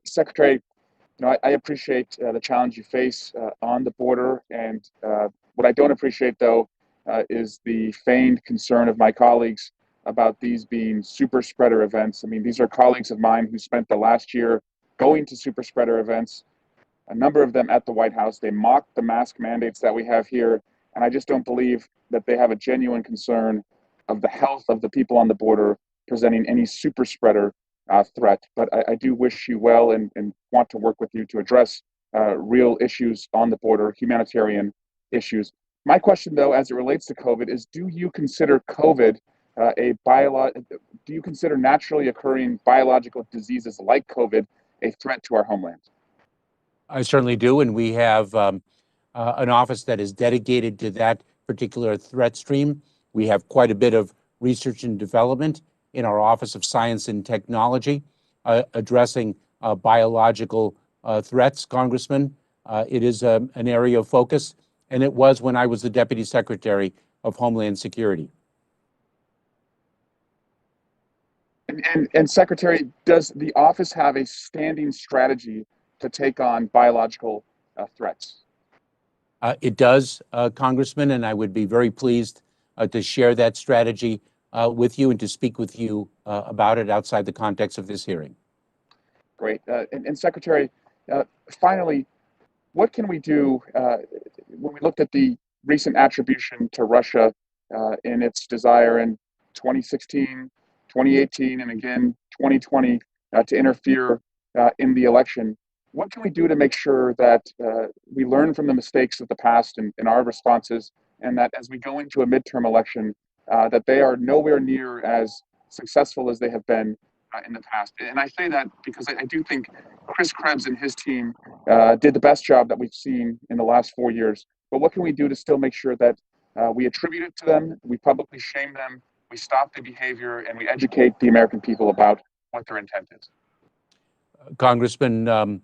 Secretary, I appreciate the challenge you face on the border, and what I don't appreciate, though, is the feigned concern of my colleagues about these being super spreader events. I mean, these are colleagues of mine who spent the last year going to super spreader events, a number of them at the White House. They mocked the mask mandates that we have here, and I just don't believe that they have a genuine concern of the health of the people on the border presenting any super spreader threat. But I do wish you well and want to work with you to address real issues on the border, humanitarian issues. My question, though, as it relates to COVID, is: do you consider COVID do you consider naturally occurring biological diseases like COVID a threat to our homeland? I certainly do, and we have an office that is dedicated to that particular threat stream. We have quite a bit of research and development in our Office of Science and Technology addressing biological threats, Congressman. It is an area of focus, and it was when I was the Deputy Secretary of Homeland Security. And Secretary, does the office have a standing strategy to take on biological threats? It does, Congressman, and I would be very pleased to share that strategy with you and to speak with you about it outside the context of this hearing. Great. And Secretary, finally, what can we do when we looked at the recent attribution to Russia in its desire in 2016, 2018, and again 2020 to interfere in the election? What can we do to make sure that we learn from the mistakes of the past in our responses, and that as we go into a midterm election, that they are nowhere near as successful as they have been in the past? And I say that because I do think Chris Krebs and his team did the best job that we've seen in the last 4 years. But what can we do to still make sure that we attribute it to them, we publicly shame them, we stop the behavior, and we educate the American people about what their intent is? Congressman,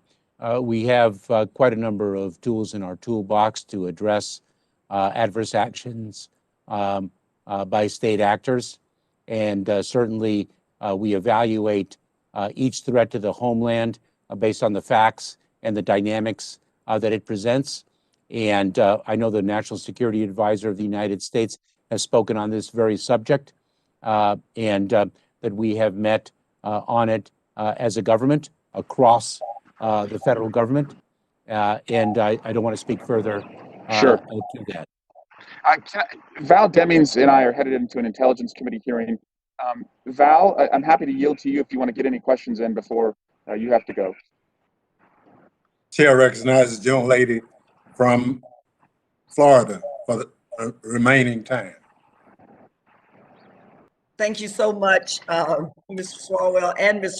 we have quite a number of tools in our toolbox to address adverse actions by state actors. And certainly we evaluate each threat to the homeland based on the facts and the dynamics that it presents. And I know the National Security Advisor of the United States has spoken on this very subject, and that we have met on it as a government across the federal government. And I don't want to speak further Sure. to that. Val Demings and I are headed into an Intelligence Committee hearing. Val, I'm happy to yield to you if you want to get any questions in before you have to go. Chair recognizes the young lady from Florida for the remaining time. Thank you so much, Mr. Swalwell and Mr.